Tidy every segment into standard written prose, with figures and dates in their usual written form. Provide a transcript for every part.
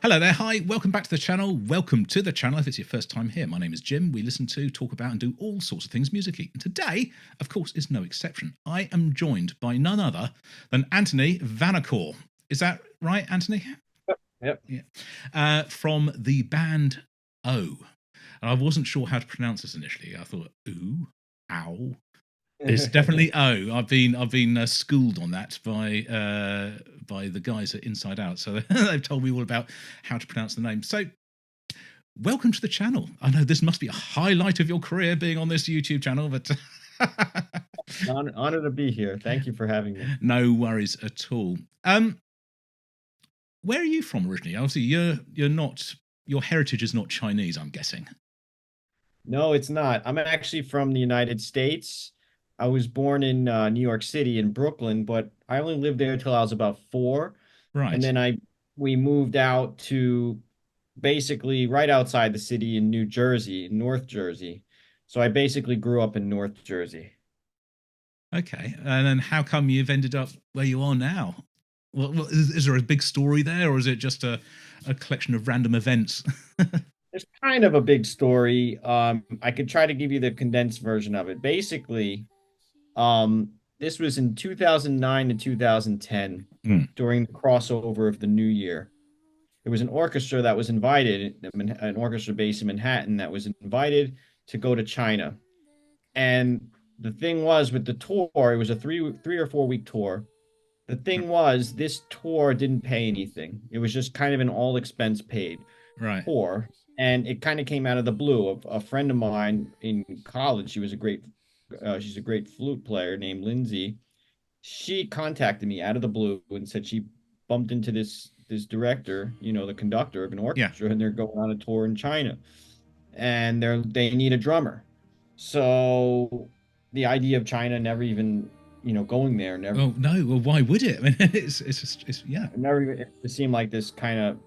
Hello there, hi, welcome back to the channel. Welcome to the channel if it's your first time here. My name is Jim. We listen to, talk about and do all sorts of things musically. And today, of course, is no exception. I am joined by none other than Anthony Vanacore. Is that right, Anthony? Yep. Yeah. From the band O. And I wasn't sure how to pronounce this initially. I thought, ooh, ow. It's definitely O. I've been schooled on that by the guys at Inside Out, so they've told me all about how to pronounce the name. So, welcome to the channel. I know this must be a highlight of your career being on this YouTube channel, but Honor to be here. Thank you for having me. No worries at all. Where are you from originally? Obviously, you're not. Your heritage is not Chinese, I'm guessing. No, it's not. I'm actually from the United States. I was born in New York City in Brooklyn, but I only lived there until I was about 4. And Right. then we moved out to basically right outside the city in New Jersey, North Jersey. So I basically grew up in North Jersey. Okay. And then how come you've ended up where you are now? Well, is there a big story there, or is it just a collection of random events? There's kind of a big story. I could try to give you the condensed version of it. Basically, this was in 2009 to 2010 Mm. during the crossover of the new year. There was an orchestra that was invited, an orchestra based in Manhattan that was invited to go to China. And the thing was with the tour, it was a three or 4 week tour. The thing was, this tour didn't pay anything. It was just kind of an all expense paid Right. tour. And it kind of came out of the blue. A friend of mine in college, she's a great flute player named Lindsay. She contacted me out of the blue and said she bumped into this director, the conductor of an Yeah. orchestra, and they're going on a tour in China, and they need a drummer. So the idea of China never even, going there, never, Oh no. Well, why would it? I mean, it's yeah. it seemed like this kind of,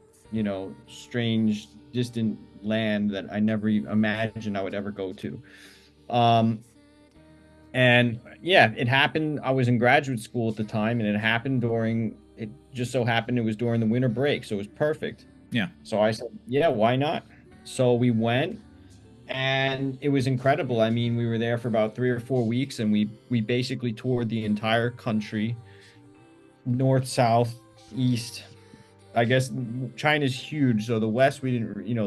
strange, distant land that I never even imagined I would ever go to. Um, And yeah, it happened. I was in graduate school at the time, and it just so happened it was during the winter break. So it was perfect. Yeah. So I said, yeah, why not? So we went, and it was incredible. I mean, we were there for about 3 or 4 weeks, and we basically toured the entire country, north, south, east. I guess China's huge. So the west, we didn't,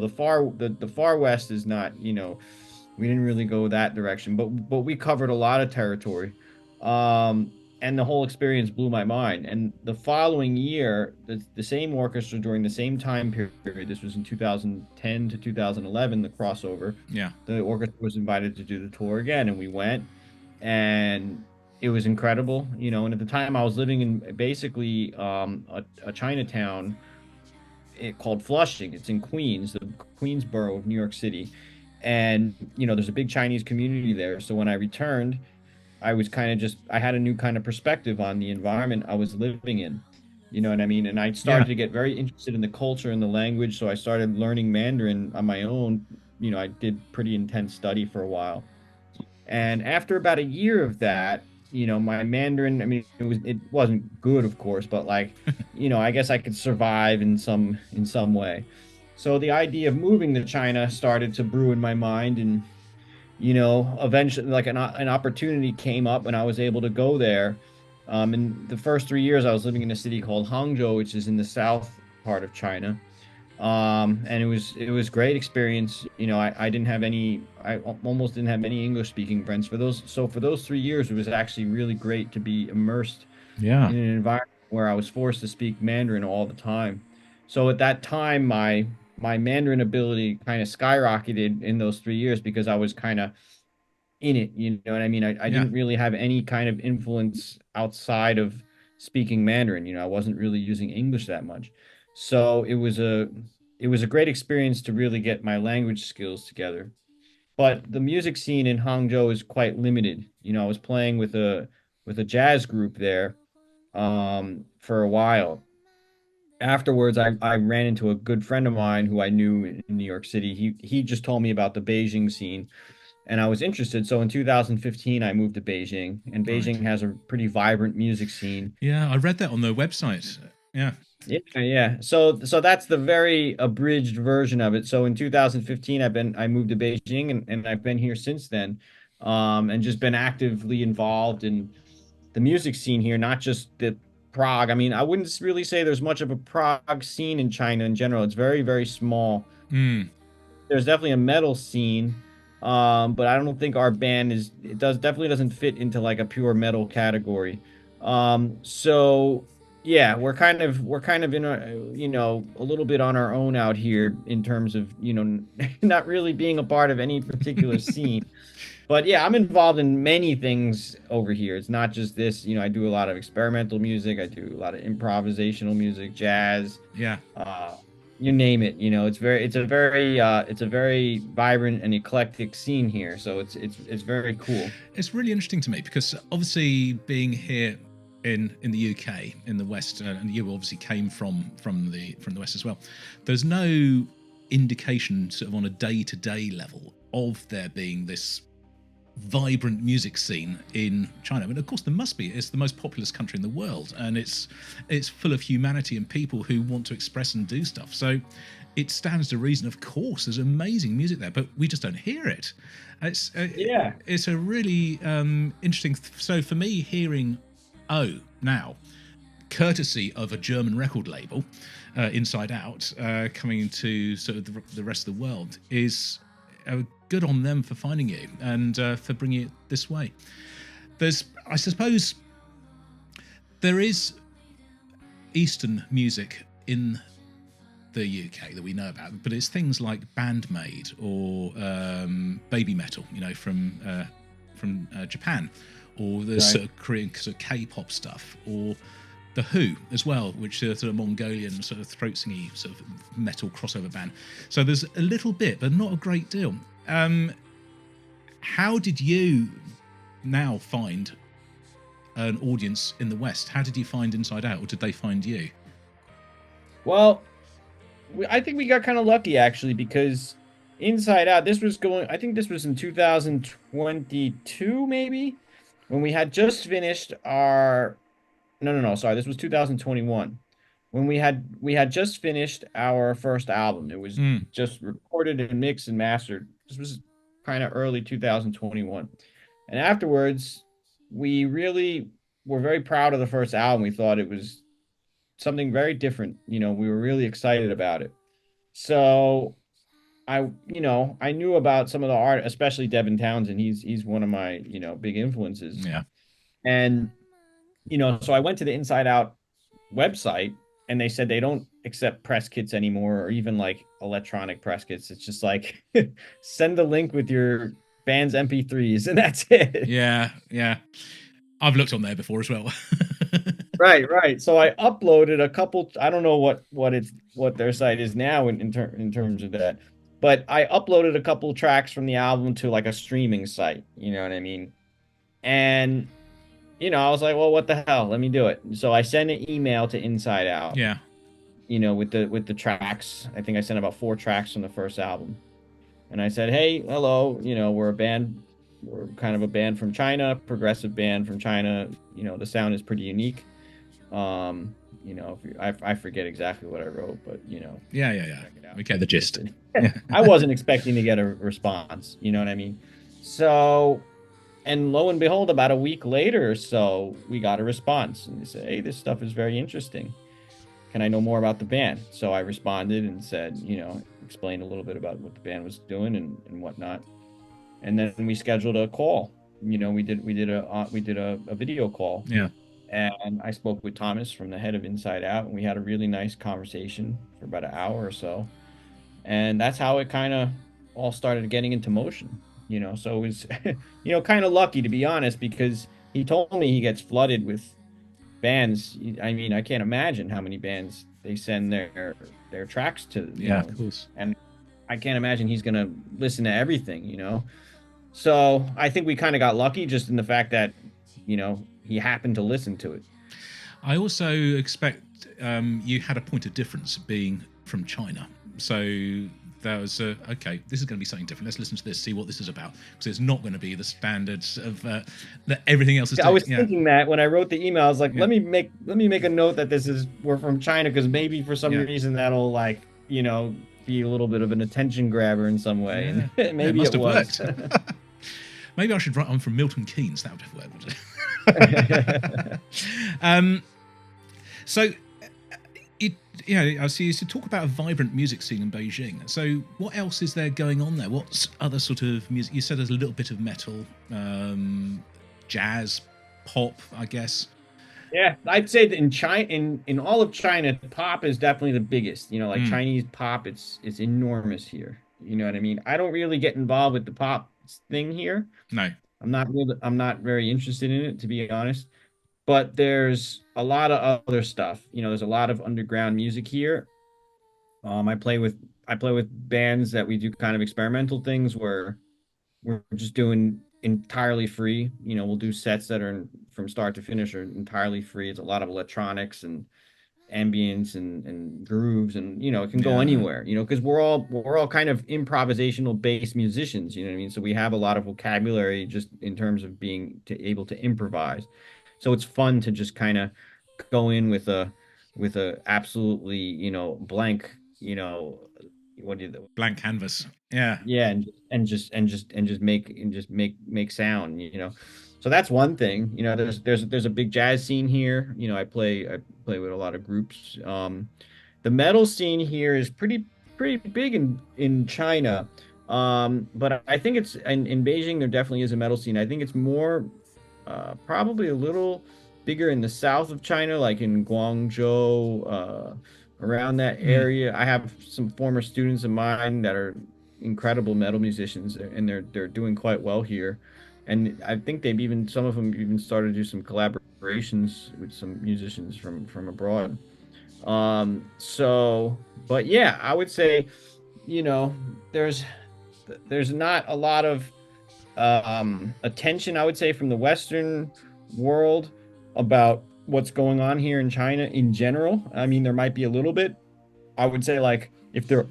the far west is not, we didn't really go that direction, but we covered a lot of territory. And the whole experience blew my mind. And the following year, the same orchestra during the same time period, this was in 2010 to 2011, the crossover, Yeah. the orchestra was invited to do the tour again, and we went, and it was incredible, and at the time I was living in basically a Chinatown called Flushing. It's in Queens, the Queensboro of New York City. And, there's a big Chinese community there. So when I returned, I was kind of I had a new kind of perspective on the environment I was living in. You know what I mean? And I started Yeah. to get very interested in the culture and the language. So I started learning Mandarin on my own. I did pretty intense study for a while. And after about a year of that, my Mandarin, I mean, it wasn't good, of course, but like, I guess I could survive in some way. So the idea of moving to China started to brew in my mind, and eventually, like an opportunity came up, and I was able to go there. In the first 3 years, I was living in a city called Hangzhou, which is in the south part of China. And it was great experience. I didn't have I almost didn't have any English speaking friends for those 3 years. It was actually really great to be immersed Yeah. in an environment where I was forced to speak Mandarin all the time. So at that time, my Mandarin ability kind of skyrocketed in those 3 years because I was kind of in it. You know what I mean? I Yeah. didn't really have any kind of influence outside of speaking Mandarin. I wasn't really using English that much. So it was a great experience to really get my language skills together. But the music scene in Hangzhou is quite limited. I was playing with a jazz group there for a while. Afterwards, I ran into a good friend of mine who I knew in New York City. He just told me about the Beijing scene, and I was interested. So in 2015, I moved to Beijing, and Right. Beijing has a pretty vibrant music scene. Yeah. I read that on their website. Yeah. Yeah. So that's the very abridged version of it. So in 2015, I moved to Beijing, and I've been here since then, and just been actively involved in the music scene here, not just the Prague. I mean, I wouldn't really say there's much of a Prague scene in China in general. It's very, very small. Mm. There's definitely a metal scene, but I don't think our band definitely doesn't fit into like a pure metal category. So yeah, we're kind of in a, a little bit on our own out here in terms of, not really being a part of any particular scene. But yeah, I'm involved in many things over here. It's not just this, I do a lot of experimental music, I do a lot of improvisational music, jazz, Yeah. uh, you name it. It's a very vibrant and eclectic scene here. So it's very cool. It's really interesting to me because obviously being here in the UK in the West, and you obviously came from the West as well. There's no indication, sort of on a day-to-day level, of there being this vibrant music scene in China. I mean, of course there must be. It's the most populous country in the world, and it's full of humanity and people who want to express and do stuff. So it stands to reason, of course, there's amazing music there, but we just don't hear it. It's a really interesting. So for me, hearing now, courtesy of a German record label, Inside Out, coming to sort of the rest of the world, is good on them for finding you and for bringing it this way. I suppose, there is Eastern music in the UK that we know about, but it's things like Bandmade or Baby Metal, from Japan, or the sort of Korean sort of K-pop stuff, or The Who as well, which is sort of Mongolian sort of throat singy sort of metal crossover band. So there's a little bit, but not a great deal. How did you now find an audience in the West? How did you find Inside Out, or did they find you? Well, I think we got kind of lucky actually, because Inside Out, I think this was in 2022 maybe, when we had just finished our no, sorry, this was 2021, when we had just finished our first album. It was just recorded and mixed and mastered. This was kind of early 2021. And afterwards, we really were very proud of the first album. We thought it was something very different. We were really excited about it. So I knew about some of the art, especially Devin Townsend. He's one of my, big influences. Yeah. And, so I went to the Inside Out website, and they said they don't accept press kits anymore, or even like electronic press kits. It's just like, send a link with your band's MP3s, and that's it. Yeah. I've looked on there before as well. Right. So I uploaded a couple. I don't know what their site is now in terms of that, but I uploaded a couple tracks from the album to like a streaming site. You know what I mean? And I was like, well, what the hell? Let me do it. So I sent an email to Inside Out. Yeah. With the tracks. I think I sent about 4 tracks from the first album. And I said, hey, hello, we're a band. We're kind of a band from China, progressive band from China. The sound is pretty unique. I forget exactly what I wrote, but Yeah. We get the gist. I wasn't expecting to get a response. You know what I mean? So, and lo and behold, about a week later or so, we got a response, and they said, hey, this stuff is very interesting. Can I know more about the band? So I responded and said, explained a little bit about what the band was doing and whatnot. And then we scheduled a call. We did a video call. Yeah. And I spoke with Thomas from the head of Inside Out, and we had a really nice conversation for about an hour or so. And that's how it kind of all started getting into motion. So it was, kind of lucky, to be honest, because he told me he gets flooded with bands. I mean, I can't imagine how many bands they send their tracks to. Yeah, of course. And I can't imagine he's going to listen to everything, So I think we kind of got lucky just in the fact that, he happened to listen to it. I also expect you had a point of difference being from China. So that was okay. This is going to be something different. Let's listen to this, see what this is about, because it's not going to be the standards of that everything else is doing. I was thinking that when I wrote the email, I was like, let me make a note that we're from China, because maybe for some reason that'll like, you know, be a little bit of an attention grabber in some way. And maybe it must have was. worked. Maybe I should write on from Milton Keynes. That would have worked. So, I see you talk about a vibrant music scene in Beijing. So, what else is there going on there? What's other sort of music? You said there's a little bit of metal, jazz, pop, I guess. Yeah, I'd say that in China, in all of China, pop is definitely the biggest. You know, like Chinese pop, it's enormous here. You know what I mean? I don't really get involved with the pop thing here. No, I'm not very interested in it, to be honest. But there's a lot of other stuff. You know, there's a lot of underground music here. I play with bands that we do kind of experimental things where we're just doing entirely free. You know, we'll do sets that are from start to finish are entirely free. It's a lot of electronics and ambience and grooves, and you know, it can go anywhere, you know, because we're all kind of improvisational based musicians, you know what I mean? So we have a lot of vocabulary just in terms of being able to improvise. So it's fun to just kind of go in with a absolutely, you know, blank, you know, blank canvas. Yeah. Yeah, and just make sound, you know. So that's one thing. You know, there's a big jazz scene here. You know, I play with a lot of groups. The metal scene here is pretty big in China. But I think it's in Beijing there definitely is a metal scene. I think it's more probably a little bigger in the south of China, like in Guangzhou, around that area. I have some former students of mine that are incredible metal musicians, and they're doing quite well here. And I think some of them even started to do some collaborations with some musicians from abroad. But yeah, I would say, you know, there's not a lot of attention, I would say, from the Western world about what's going on here in China in general. I mean, there might be a little bit. I would say, like, if there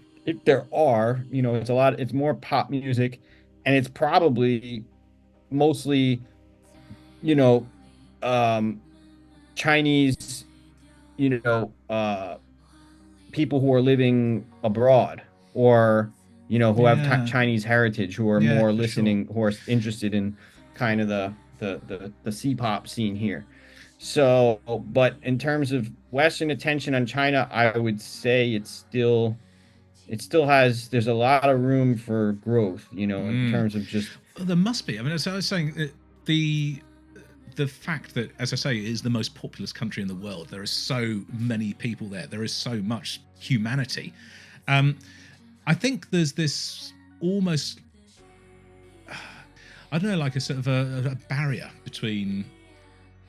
are, you know, it's more pop music, and it's probably mostly, you know, Chinese, you know, people who are living abroad, or you know, who have Chinese heritage, who are more listening, who are interested in kind of the C-pop scene here. So, but in terms of Western attention on China, I would say it still has, there's a lot of room for growth, you know, in terms of just. Well, there must be. I mean, as I was saying, the fact that, as I say, it is the most populous country in the world. There are so many people there. There is so much humanity. I think there's this almost, I don't know, like a sort of a barrier between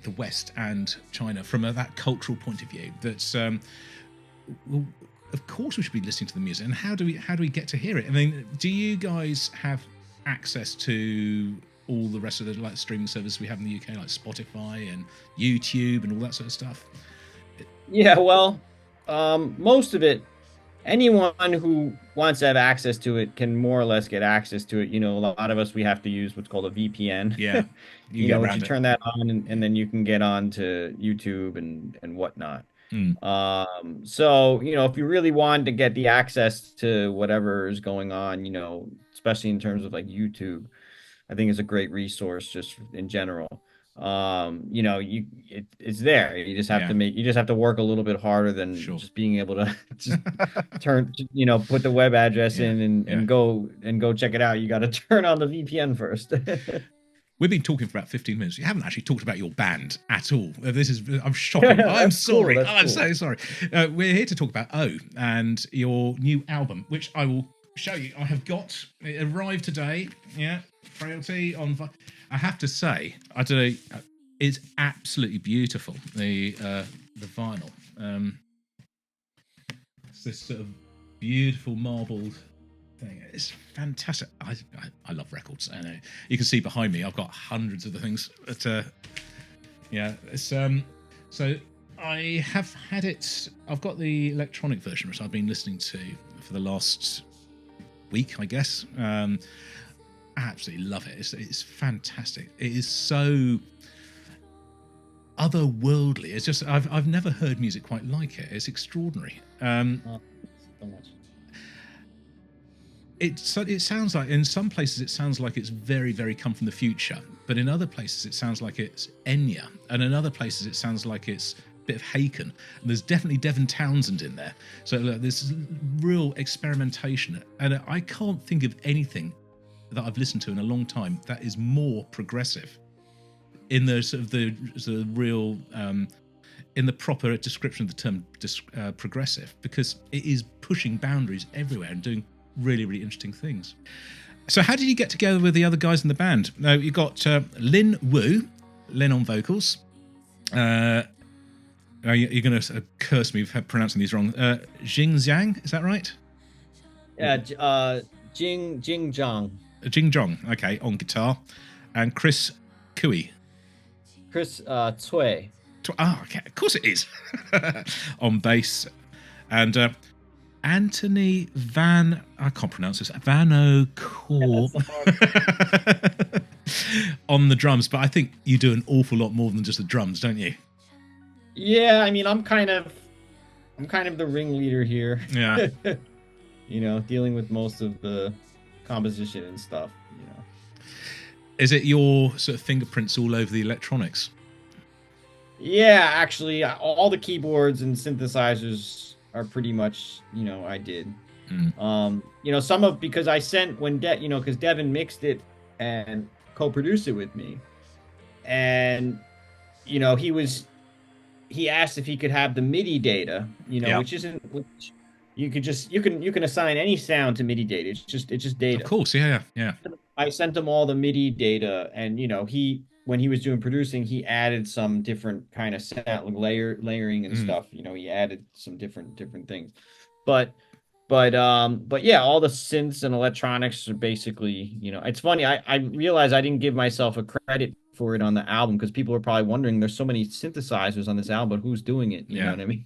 the West and China from that cultural point of view. That's well, of course we should be listening to the music, and how do we get to hear it? I mean, do you guys have access to all the rest of the like streaming services we have in the UK, like Spotify and YouTube and all that sort of stuff? Yeah, well, most of it, anyone who wants to have access to it can more or less get access to it. You know, a lot of us, we have to use what's called a VPN. Yeah, you know, you turn that on, and then you can get on to YouTube and whatnot. So, you know, if you really want to get the access to whatever is going on, you know, especially in terms of like YouTube, I think it's a great resource just in general. You know, it's there. You just have to work a little bit harder than just being able to just put the web address in and go check it out. You got to turn on the VPN first. We've been talking for about 15 minutes. You haven't actually talked about your band at all. I'm shocking. I'm sorry. Cool. I'm so sorry. We're here to talk about O and your new album, which I will show you. I have got it arrived today. Yeah, Frailty on. I have to say, I don't know, it's absolutely beautiful. The vinyl. It's this sort of beautiful marbled thing. It's fantastic. I love records. I know you can see behind me. I've got hundreds of the things. But yeah, it's so I have had it. I've got the electronic version, which I've been listening to for the last week, I guess. I absolutely love it. It's fantastic. It is so otherworldly. It's just I've never heard music quite like it. It's extraordinary. Oh, so much. It sounds like, in some places it sounds like it's very, very come from the future, but in other places it sounds like it's Enya, and in other places it sounds like it's a bit of Haken. And there's definitely Devin Townsend in there. So there's real experimentation, and I can't think of anything that I've listened to in a long time that is more progressive in the sort of the real in the proper description of the term progressive, because it is pushing boundaries everywhere and doing really, really interesting things. So how did you get together with the other guys in the band? Now, you got Lin Wu, Lin on vocals. You're going to curse me for pronouncing these wrong. Jing Zhang, is that right? Yeah, Jing Zhang. Jing Zhang, okay, on guitar. And Chris Cui. Chris Cui. Okay, of course it is. On bass. And Anthony I can't pronounce this, Vanacore on the drums, but I think you do an awful lot more than just the drums, don't you? Yeah, I mean, I'm kind of the ringleader here. Yeah. You know, dealing with most of the composition and stuff, you know. Is it your sort of fingerprints all over the electronics? Yeah, actually, all the keyboards and synthesizers are pretty much, you know, I did. You know, because I sent because Devin mixed it and co-produced it with me, and you know, he asked if he could have the MIDI data, you know, which you can assign any sound to MIDI data. It's just data. Of course, yeah. I sent him all the MIDI data, and you know, when he was doing producing, he added some different kind of sound, layering and stuff. You know, he added some different things. But yeah, all the synths and electronics are basically, you know, it's funny. I realized I didn't give myself a credit for it on the album, because people are probably wondering, there's so many synthesizers on this album, but who's doing it? You know what I mean?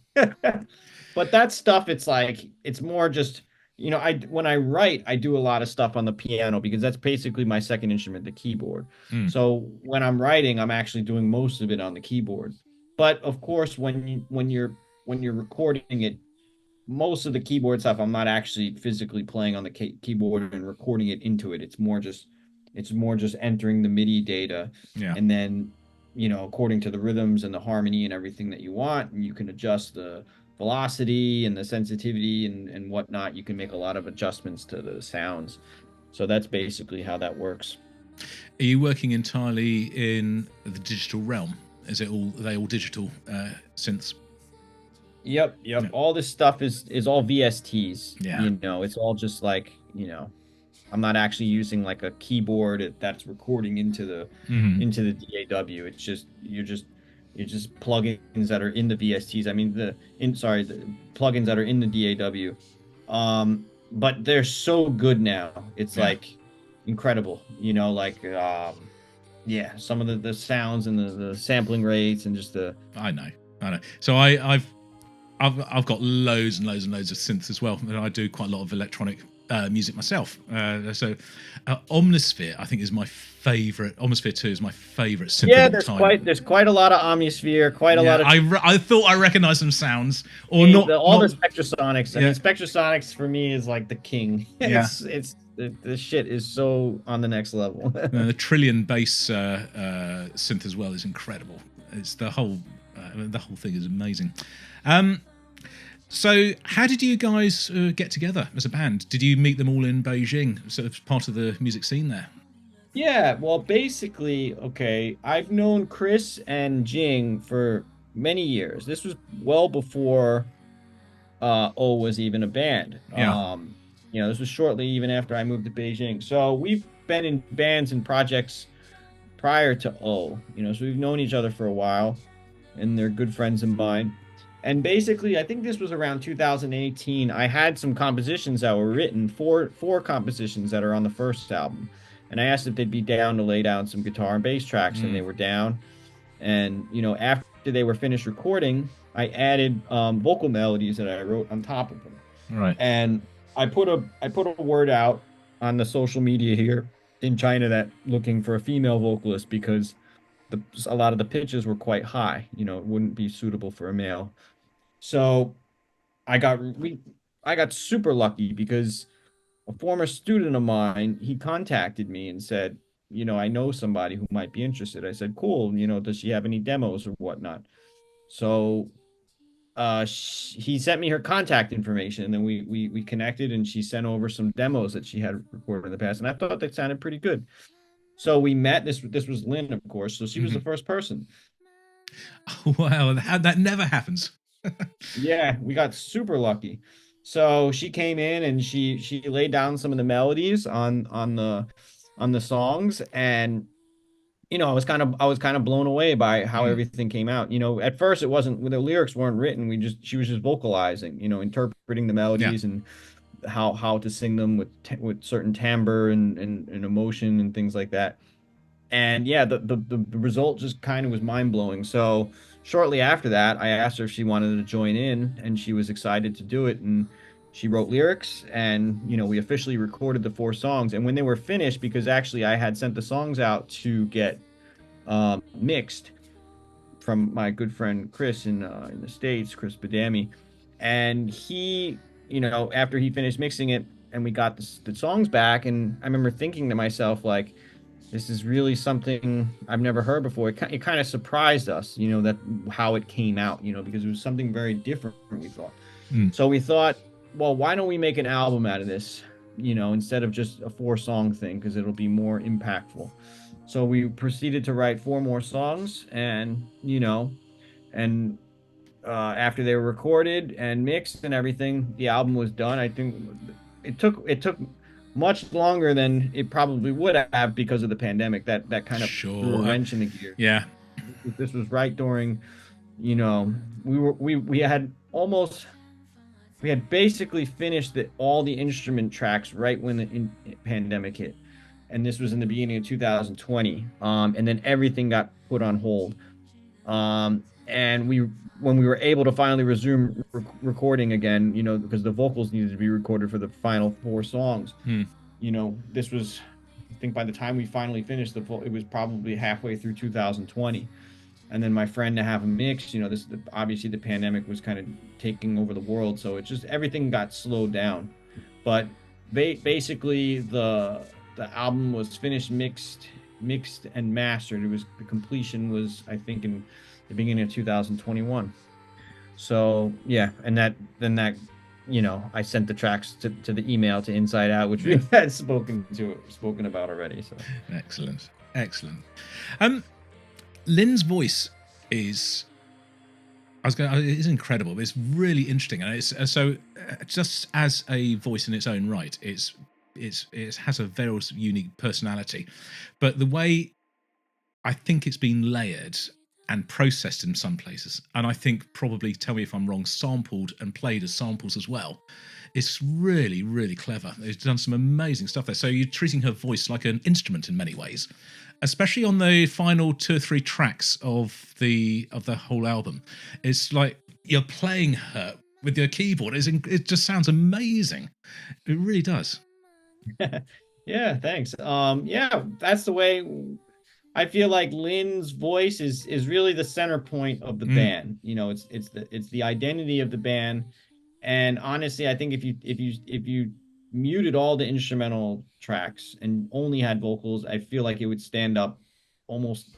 But that stuff, it's like, it's more just, you know, when I write, I do a lot of stuff on the piano, because that's basically my second instrument, the keyboard. So when I'm writing, I'm actually doing most of it on the keyboard. But of course, when you're recording it, most of the keyboard stuff, I'm not actually physically playing on the keyboard and recording it into it. It's more just entering the MIDI data, and then, you know, according to the rhythms and the harmony and everything that you want, and you can adjust the velocity and the sensitivity and whatnot. You can make a lot of adjustments to the sounds. So that's basically how that works. Are you working entirely in the digital realm? Are they all digital synths? Yep. Yeah. All this stuff is all VSTs. Yeah. You know, it's all just like, you know, I'm not actually using like a keyboard that's recording into the DAW. It's just you're just plugins that are in the VSTs. I mean, the plugins that are in the DAW. But they're so good now. It's like incredible. You know, like some of the sounds and the sampling rates and just the. I know. So I've got loads and loads and loads of synths as well, and I do quite a lot of electronic music myself. So Omnisphere, I think, is my favorite. Omnisphere 2 is my favorite synth. Yeah, there's quite a lot of Omnisphere, quite a lot of. I thought I recognized some sounds, or the Spectrasonics. I mean, Spectrasonics for me is like the king. The shit is so on the next level. The Trillion bass synth as well is incredible. It's the whole thing is amazing. So how did you guys get together as a band? Did you meet them all in Beijing, sort of part of the music scene there? Yeah, well, basically, okay, I've known Chris and Jing for many years. This was well before O was even a band. Yeah. You know, this was shortly even after I moved to Beijing. So we've been in bands and projects prior to O, you know, so we've known each other for a while, and they're good friends of mine. And basically, I think this was around 2018. I had some compositions that were written, four compositions that are on the first album. And I asked if they'd be down to lay down some guitar and bass tracks, and they were down. And, you know, after they were finished recording, I added vocal melodies that I wrote on top of them. Right. And I put a word out on the social media here in China that looking for a female vocalist because a lot of the pitches were quite high. It wouldn't be suitable for a male. So I got we I got super lucky because a former student of mine, he contacted me and said, I know somebody who might be interested. I said, cool, does she have any demos or whatnot? So he sent me her contact information, and then we connected, and she sent over some demos that she had recorded in the past, and I thought they sounded pretty good. So we met. This was Lynn, of course. So she was the first person. Wow, that never happens. Yeah, we got super lucky. So she came in and she laid down some of the melodies on the songs, and I was kind of blown away by how Mm. everything came out. At first it wasn't the lyrics weren't written. She was just vocalizing, interpreting the Yeah. melodies and how to sing them with certain timbre and emotion and things like that. And yeah, the result just kind of was mind blowing. So shortly after that, I asked her if she wanted to join in, and she was excited to do it. And she wrote lyrics, and we officially recorded the 4 songs. And when they were finished, because actually I had sent the songs out to get mixed from my good friend Chris in the States, Chris Badami, and he, after he finished mixing it, and we got the songs back, and I remember thinking to myself like, this is really something I've never heard before. It kind of surprised us, that how it came out, because it was something very different, we thought. Mm. So we thought, well, why don't we make an album out of this, instead of just a 4-song thing, because it'll be more impactful. So we proceeded to write 4 more songs, and after they were recorded and mixed and everything, the album was done. I think it took much longer than it probably would have because of the pandemic. That kind of threw a Sure. wrench in the gear. Yeah. This was right during, we had basically finished all the instrument tracks right when the pandemic hit, and this was in the beginning of 2020. And then everything got put on hold. And when we were able to finally resume recording again, because the vocals needed to be recorded for the final 4 songs, Mm. this was, I think by the time we finally finished it was probably halfway through 2020. And then my friend to have a mix, obviously the pandemic was kind of taking over the world, so it just everything got slowed down. But basically the album was finished, mixed and mastered. The completion was, I think, in the beginning of 2021. So yeah, and that I sent the tracks to the email to Inside Out, which we had spoken about already. So Excellent. Lynn's voice is is incredible. It's really interesting, and it's just as a voice in its own right, it has a very unique personality, but the way I think it's been layered and processed in some places, and I think probably, tell me if I'm wrong, sampled and played as samples as well. It's really, really clever. It's done some amazing stuff there. So you're treating her voice like an instrument in many ways, especially on the final 2 or 3 tracks of the whole album. It's like you're playing her with your keyboard. It just sounds amazing. It really does. yeah, thanks. Yeah, that's the way. I feel like Lynn's voice is really the center point of the Mm. band. It's the identity of the band. And honestly, I think if you muted all the instrumental tracks and only had vocals, I feel like it would stand up almost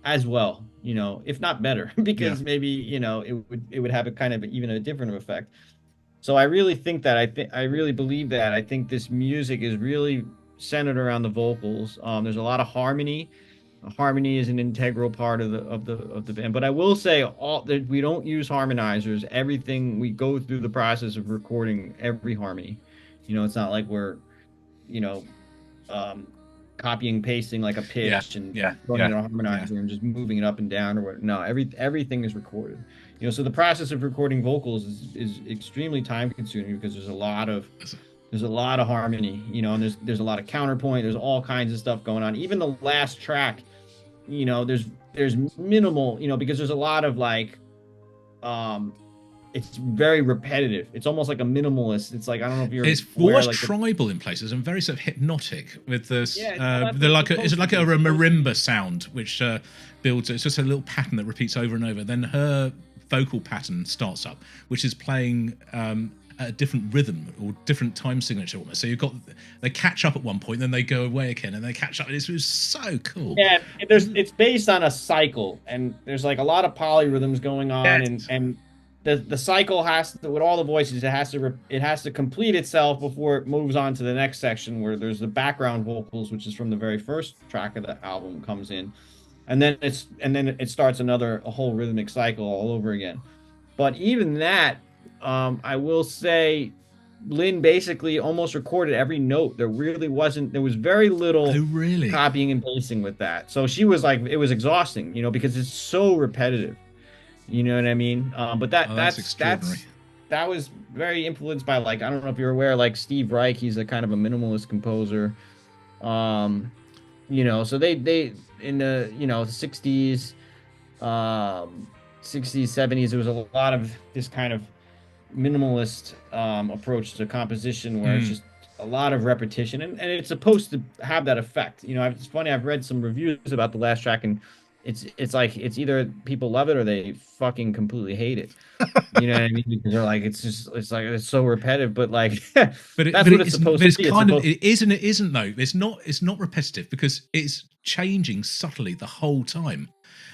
as well, if not better, Yeah. because maybe, it would have a kind of even a different effect. So I really think that I really believe that. I think this music is really centered around the vocals. There's a lot of harmony. Harmony is an integral part of the band. But I will say that we don't use harmonizers. Everything, we go through the process of recording every harmony. It's not like we're, you know, um, copying pasting like a Yeah. pitch and Yeah. throwing it Yeah. in a harmonizer and just moving it up and down or what. No, everything is recorded. So the process of recording vocals is extremely time consuming because there's a lot of harmony, and there's a lot of counterpoint. There's all kinds of stuff going on. Even the last track, there's minimal, because there's a lot of like it's very repetitive. It's almost like a minimalist. It's like, I don't know if you're It's aware, almost like the tribal in places and very sort of hypnotic with this. yeah, well, that's They're what it's like a, it's supposed to like a, be. It's supposed to marimba be. sound which builds. It's just a little pattern that repeats over and over. Then her vocal pattern starts up, which is playing a different rhythm or different time signature almost. So you've got they catch up at one point, then they go away again, and they catch up. It was so cool. Yeah, it's based on a cycle, and there's like a lot of polyrhythms going on, Yes. and the cycle has to, with all the voices, it has to complete itself before it moves on to the next section where there's the background vocals, which is from the very first track of the album, comes in, and then it starts a whole rhythmic cycle all over again. But even that, I will say, Lynn basically almost recorded every note. There was very Oh, little really? copying and pasting with that. So she was like, it was exhausting, because it's so repetitive. You know what I mean? But Oh, that's extraordinary. that was very influenced by, like, I don't know if you're aware, like Steve Reich. He's a kind of a minimalist composer. Um, so they in the the 60s, um, 60s, 70s, there was a lot of this kind of minimalist approach to composition where it's Mm. just a lot of repetition, and it's supposed to have that effect. It's funny, I've read some reviews about the last track, and it's like it's either people love it or they fucking completely hate it. You know what I mean? Because they're like, it's like it's so repetitive, but like But it, that's but what it it's isn't. supposed But to it's be. It's kind of supposed it is and it isn't though. It's not. It's not repetitive because it's changing subtly the whole time.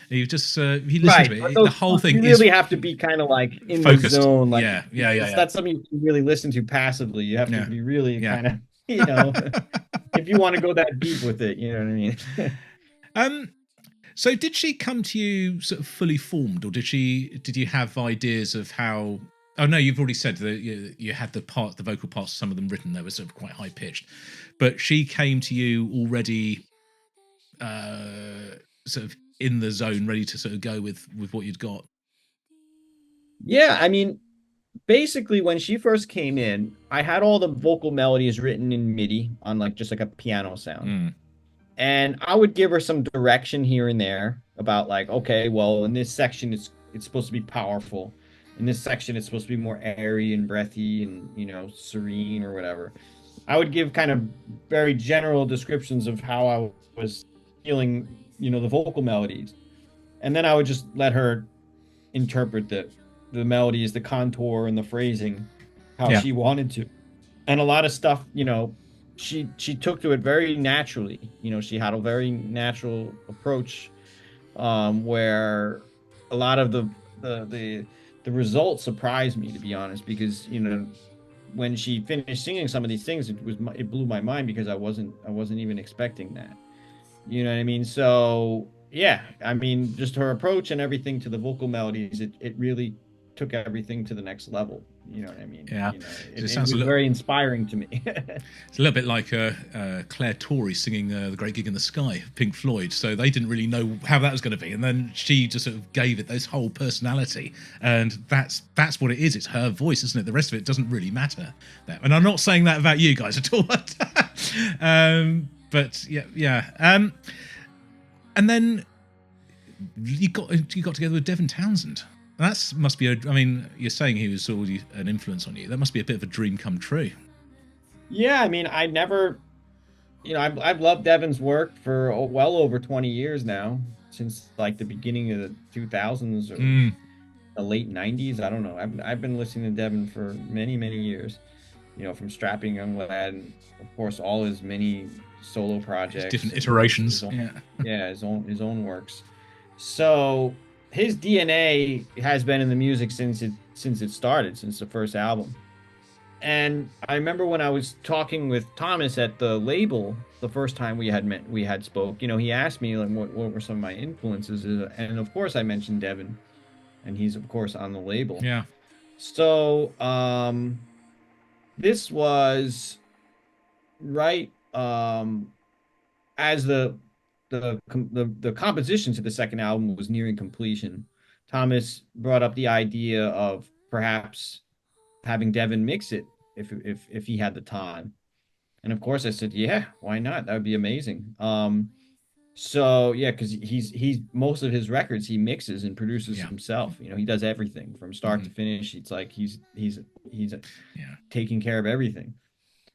You just if you listen Right. to But the those whole thing you is really have to be kind of like in the focused. zone. Like, Yeah, yeah, yeah, it's yeah, not something you can really listen to passively. You have to yeah, be really yeah. kind of, you know, if you want to go that deep with it, you know what I mean? um. So did she come to you sort of fully formed, or did you have ideas of how? Oh no, you've already said that you had the vocal parts, some of them written. They were sort of quite high pitched, but she came to you already, sort of in the zone, ready to sort of go with what you'd got. Yeah, I mean, basically when she first came in, I had all the vocal melodies written in MIDI on like just like a piano sound. Mm. And I would give her some direction here and there about, like, okay, well, in this section it's supposed to be powerful. In this section it's supposed to be more airy and breathy and, serene or whatever. I would give kind of very general descriptions of how I was feeling, the vocal melodies. And then I would just let her interpret the melodies, the contour and the phrasing how Yeah. she wanted to. And a lot of stuff, she took to it very naturally. She had a very natural approach, where a lot of the the the results surprised me, to be honest, because when she finished singing some of these things, it blew my mind because I wasn't even expecting that. You know what I mean? So yeah, I mean, just her approach and everything to the vocal melodies, it really took everything to the next level. You know what I mean? Yeah. So it It sounds a was little. very inspiring to me. It's a little bit like Claire Torrey singing "The Great Gig in the Sky," Pink Floyd. So they didn't really know how that was going to be, and then she just sort of gave it this whole personality, and that's what it is. It's her voice, isn't it? The rest of it doesn't really matter. And I'm not saying that about you guys at all. But yeah, yeah. And then you got together with Devin Townsend. That must be I mean, you're saying he was already an influence on you. That must be a bit of a dream come true. Yeah, I mean, I never, I've loved Devin's work for well over 20 years now, since like the beginning of the 2000s or Mm. the late 90s. I don't know. I've been listening to Devin for many, many years, from Strapping Young Lad, and of course all his many solo There's projects different and iterations. Yeah. his own works. So his DNA has been in the music since it started, since the first album. And I remember when I was talking with Thomas at the label the first time we had spoke. He asked me, like, what were some of my influences, and of course I mentioned Devin, and he's of course on the label. Yeah. So this was right, as the composition to the second album was nearing completion. Thomas brought up the idea of perhaps having Devin mix it if he had the time. And of course I said, yeah, why not? That would be amazing. So yeah, because he's most of his records he mixes and produces Yeah. himself. You know, he does everything from start to Mhm. finish. It's like he's Yeah. taking care of everything.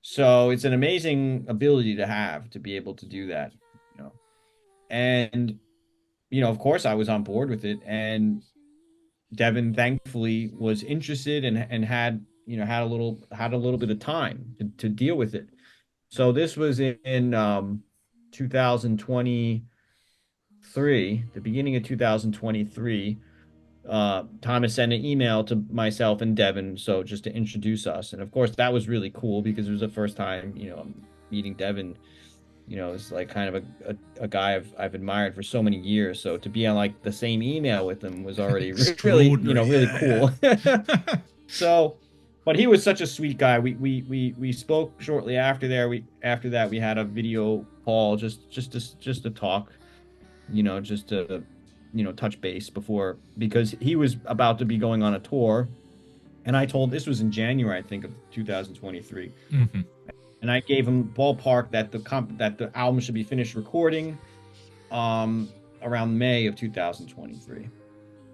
So it's an amazing ability to have to be able to do that. You know, and of course I was on board with it, and Devin thankfully was interested and had had a little bit of time to deal with it. So this was in 2023, the beginning of 2023. Thomas sent an email to myself and Devin, so just to introduce us. And of course, that was really cool because it was the first time, meeting Devin. It's like kind of a guy I've admired for so many years. So to be on like the same email with him was already really, Extraordinary. really Yeah. cool. Yeah. So, but he was such a sweet guy. We spoke shortly after there. After that we had a video call just to talk, just to touch base before, because he was about to be going on a tour, and I told this was in January I think of 2023, Mhm. and I gave him ballpark that the album should be finished recording around May of 2023.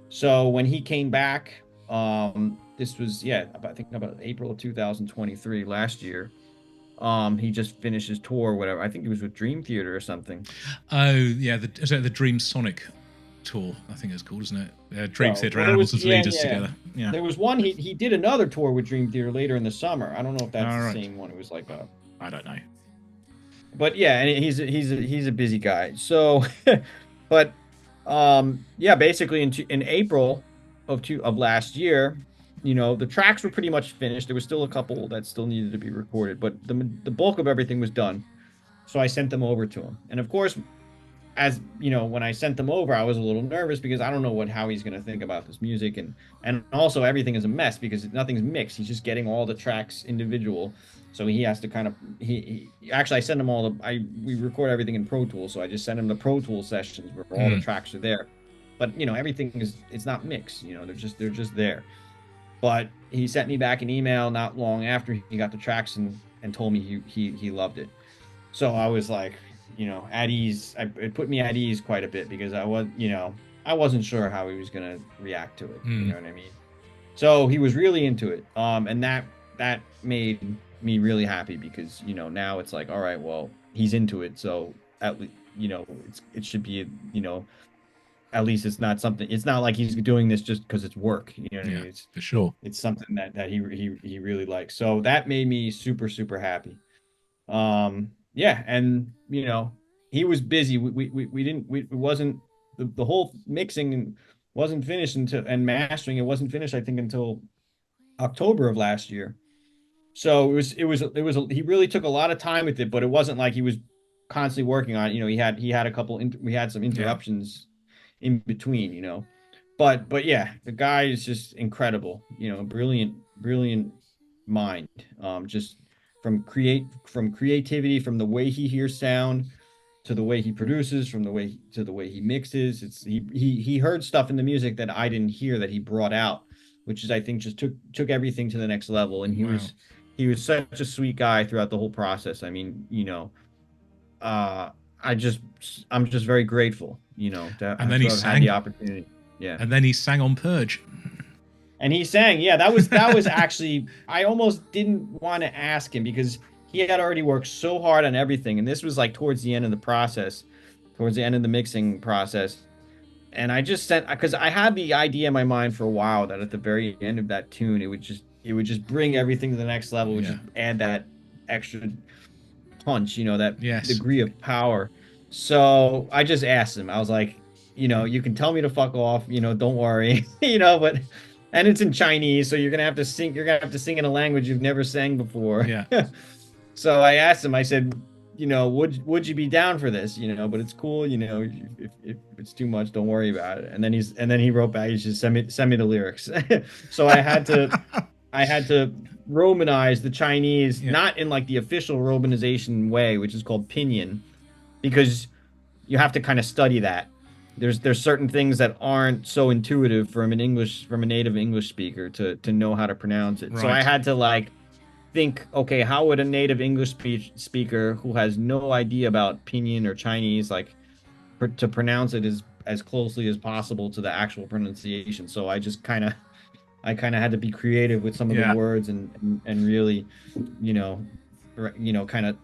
So when he came back, this was, yeah, I think about April of 2023 last year. He just finished his tour, whatever. I think he was with Dream Theater or something. Oh yeah, is it the Dream Sonic tour? I think it's called, isn't it? Dream So, Theater well, and there was, Animals as yeah, leaders yeah. together. Yeah. There was one, he did another tour with Dream Theater later in the summer. I don't know if that's All the right. same one. It was like a, I don't know. but yeah, and he's a busy guy. So, but yeah, basically in April of last year, the tracks were pretty much finished. There was still a couple that still needed to be recorded, but the bulk of everything was done. So I sent them over to him, and of course, as when I sent them over, I was a little nervous because I don't know how he's going to think about this music, and also everything is a mess because nothing's mixed. He's just getting all the tracks individual, so he has to kind of he actually, I send him all the I we record everything in Pro Tools, so I just send him the Pro Tools sessions where all the Mm. tracks are there, but everything it's not mixed. They're just there. But he sent me back an email not long after he got the tracks, and told me he loved it. So I was like, at ease. It put me at ease quite a bit because I wasn't sure how he was gonna react to it. You Mm. know what I mean? So he was really into it. And that made me really happy because now it's like, all right, well, he's into it, so at least it should be at least it's not something. It's not like he's doing this just because it's work. You know what I Yeah, mean? for sure. It's something that he really likes. So that made me super super happy. Yeah, and he was busy. We didn't we it wasn't the whole mixing wasn't finished until, and mastering, it wasn't finished I think until October of last year. So he really took a lot of time with it, but it wasn't like he was constantly working on it. He had we had some Yeah. interruptions in between, but yeah, the guy is just incredible, brilliant mind. Just from creativity, from the way he hears sound to the way he produces, from the way he mixes. He heard stuff in the music that I didn't hear that he brought out, which is, I think, just took everything to the next level. And Wow. he was such a sweet guy throughout the whole process. I mean, uh I just I'm just very grateful, And then he to have had the sang. opportunity. Yeah. And then he sang on Purge. And he sang. Yeah, that was actually, I almost didn't want to ask him because he had already worked so hard on everything, and this was like towards the end of the process, towards the end of the mixing process. And I just sent, because I had the idea in my mind for a while that at the very end of that tune, it would just bring everything to the next level, it would Yeah. just add that extra punch, that Yes. degree of power. So I just asked him. I was like, you can tell me to fuck off, don't worry, but, and it's in Chinese, so you're gonna have to sing in a language you've never sang before. Yeah. So I asked him, I said, would you be down for this? But it's cool, if it's too much, don't worry about it. And then he wrote back, he just send me the lyrics. So I had to Romanize the Chinese, Yeah. not in like the official Romanization way, which is called pinyin, because you have to kind of study that. There's certain things that aren't so intuitive from a native English speaker to know how to pronounce it. So I Right. had to like think, okay, how would a native English speaker who has no idea about pinyin or Chinese, like, to pronounce it as closely as possible to the actual pronunciation. So I kind of had to be creative with some of the Yeah. words and really, you know, kind of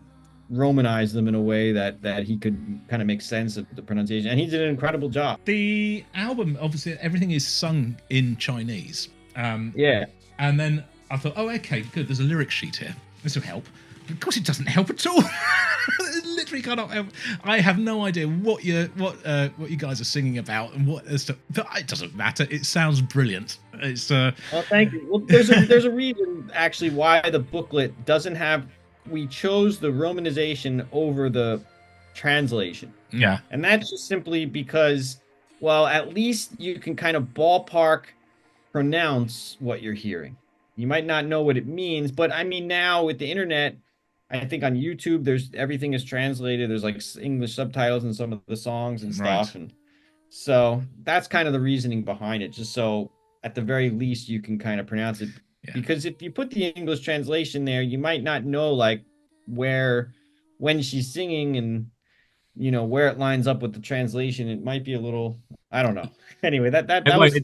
romanize them in a way that he could kind of make sense of the pronunciation. And he did an incredible job. The album, obviously, everything is sung in Chinese. Yeah. And then I thought, oh, okay, good. There's a lyric sheet here. This will help. But of course, it doesn't help at all. It literally cannot help. I have no idea what you guys are singing about and what as to. But it doesn't matter. It sounds brilliant. It's. Well, thank you. Well, there's a reason actually why the booklet doesn't have. We chose the romanization over the translation. Yeah. And that's just simply because, well, at least you can kind of ballpark pronounce what you're hearing. You might not know what it means, but I mean, now with the internet, I think on YouTube, there's everything is translated. There's like English subtitles in some of the songs and stuff. Right. And so that's kind of the reasoning behind it, just so at the very least you can kind of pronounce it. Yeah. Because if you put the English translation there, you might not know like when she's singing and where it lines up with the translation. It might be a little, I don't know. Anyway, that was the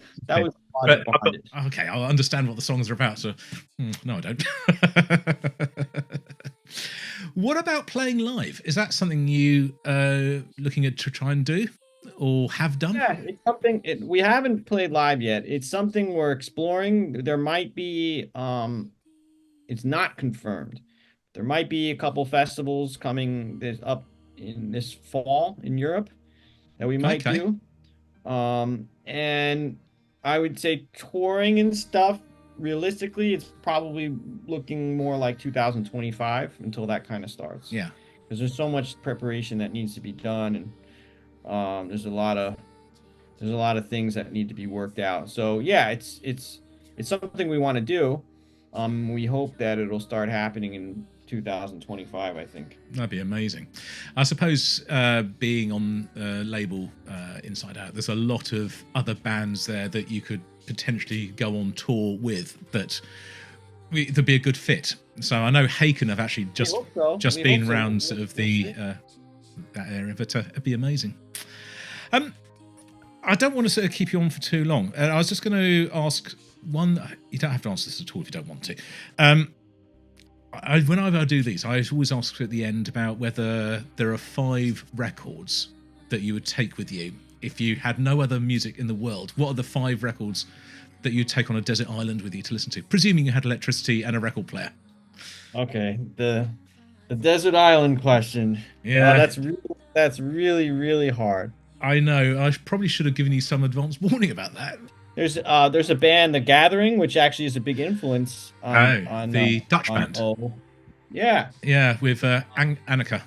logic behind it. Okay, I'll understand what the songs are about. So no, I don't. What about playing live? Is that something you looking at to try and do or have done? Yeah, it's something we haven't played live yet. It's something we're exploring. There might be it's not confirmed. There might be a couple festivals coming up in this fall in Europe that we might do. And I would say touring and stuff, realistically, it's probably looking more like 2025 until that kind of starts. Yeah. Because there's so much preparation that needs to be done, and there's a lot of things that need to be worked out. So yeah, it's something we want to do. We hope that it'll start happening in 2025, I think. That'd be amazing. I suppose being on label Inside Out, there's a lot of other bands there that you could potentially go on tour with that there'd be a good fit. So I know Haken have actually just been around sort of that area, but it'd be amazing. I don't want to sort of keep you on for too long. I was just going to ask one. You don't have to answer this at all if you don't want to. Whenever I do these, I always ask at the end about whether there are 5 records that you would take with you if you had no other music in the world. What are the 5 records that you'd take on a desert island with you to listen to, presuming you had electricity and a record player? Okay, the desert island question. Yeah, that's really, really hard. I know. I probably should have given you some advance warning about that. There's a band, The Gathering, which actually is a big influence on the Dutch band. Yeah, with Annika.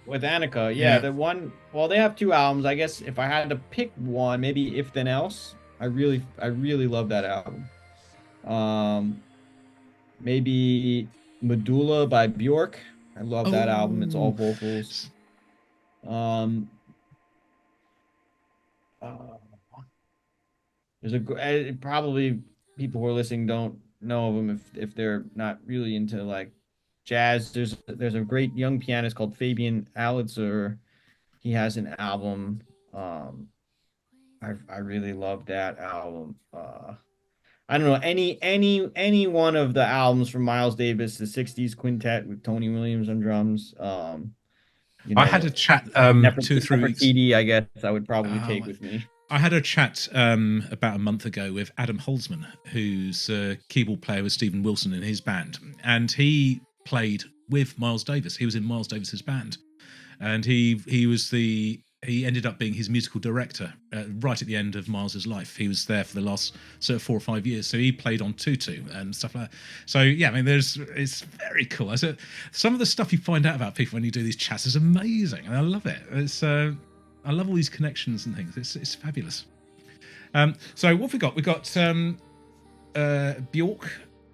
With Annika, yeah. The one. Well, they have 2 albums. I guess if I had to pick one, maybe If Then Else. I really love that album. Maybe Medulla by Bjork. I love that album. It's all vocals. There's probably people who are listening don't know of them if they're not really into like jazz. There's a great young pianist called Fabian Alitzer. He has an album. I really love that album. I don't know any one of the albums from Miles Davis, the '60s Quintet with Tony Williams on drums. I had a chat 2 or 3 weeks. I guess I would probably take with me. I had a chat about a month ago with Adam Holzman, who's a keyboard player with Stephen Wilson in his band, and he played with Miles Davis. He was in Miles Davis's band, and he ended up being his musical director right at the end of Miles's life. He was there for the last sort of 4 or 5 years, so he played on Tutu and stuff like that. So yeah, I mean, it's very cool. So some of the stuff you find out about people when you do these chats is amazing, and I love it. I love all these connections and things. It's fabulous. So what have we got? We got Bjork,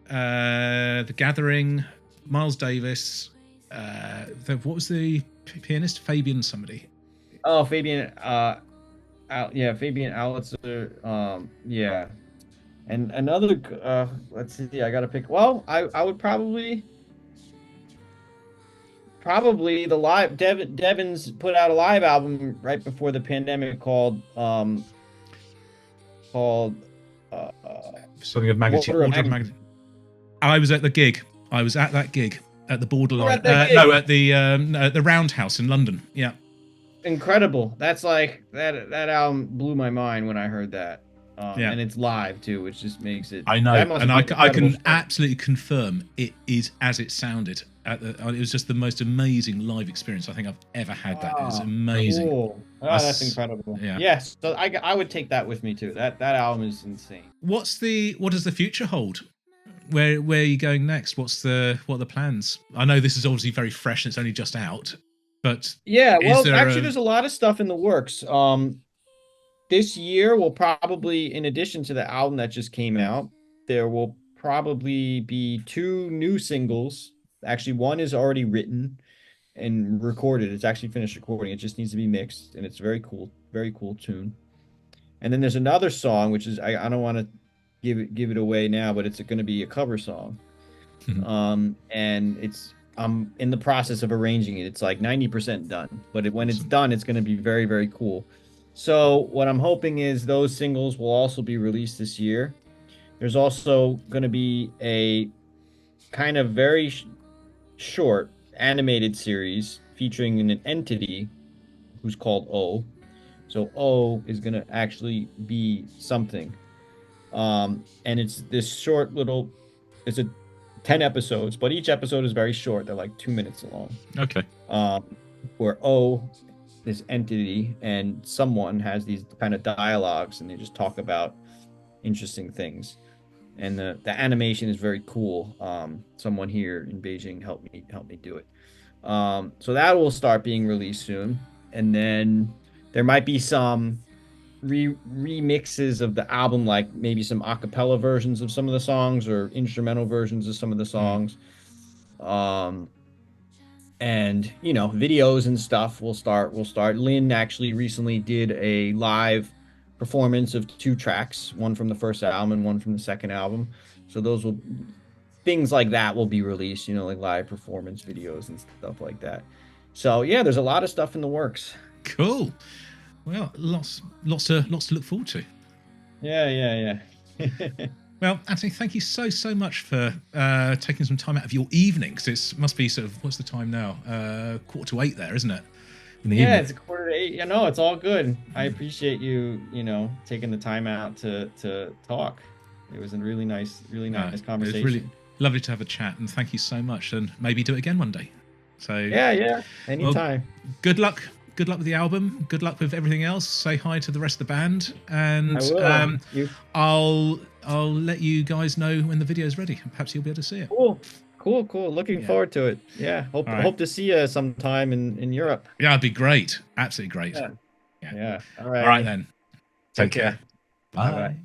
The Gathering, Miles Davis. What was the pianist? Fabian somebody. Oh, Fabian. Fabian Alitzer. Yeah, and another. Let's see. I gotta pick. Well, I would probably probably the live Devin's put out a live album right before the pandemic called Something of magnitude. Order of Order of magnitude. I was at the gig. I was at that gig at the Borderline. No, at the Roundhouse in London. Yeah. Incredible. That's like that album blew my mind when I heard that. And it's live too, which just makes it. I know, and I can absolutely confirm it is as it sounded. It was just the most amazing live experience I think I've ever had. That it was amazing. Cool. That's incredible. Yeah. Yes, so I would take that with me too. That album is insane. What does the future hold? Where are you going next? What are the plans? I know this is obviously very fresh and it's only just out, but yeah, well, there's a lot of stuff in the works. This year will probably, in addition to the album that just came out, there will probably be 2 new singles. Actually, one is already written and recorded. It's actually finished recording. It just needs to be mixed, and it's very cool tune. And then there's another song, which is I don't want to give it away now, but it's going to be a cover song. And I'm in the process of arranging it. It's like 90% done, but when it's done, it's going to be very, very cool. So what I'm hoping is those singles will also be released this year. There's also going to be a kind of very short animated series featuring an entity who's called O. So O is going to actually be something. And it's this short little, it's 10 episodes, but each episode is very short. They're like 2 minutes long. Okay. Where O, this entity, and someone has these kind of dialogues, and they just talk about interesting things. And the animation is very cool. Someone here in Beijing helped me do it. So that will start being released soon, and then there might be some remixes of the album, like maybe some a cappella versions of some of the songs or instrumental versions of some of the songs. And videos and stuff will start. Lynn actually recently did a live performance of 2 tracks, one from the first album and one from the second album. So things like that will be released, like live performance videos and stuff like that. So yeah, there's a lot of stuff in the works. Cool. Well, lots to look forward to. Yeah. Well, Anthony, thank you so much for taking some time out of your evening, because it must be sort of, what's the time now? 7:45 there, isn't it? Yeah, it's 7:45. No, it's all good. I appreciate you, taking the time out to talk. It was a really nice conversation. It was really lovely to have a chat, and thank you so much, and maybe do it again one day. So yeah, anytime. Well, good luck with the album. Good luck with everything else. Say hi to the rest of the band, and I'll let you guys know when the video is ready. Perhaps you'll be able to see it. Cool. Looking forward to it. Yeah. Hope to see you sometime in Europe. Yeah, it'd be great. Absolutely great. Yeah. All right then. Take care. Bye.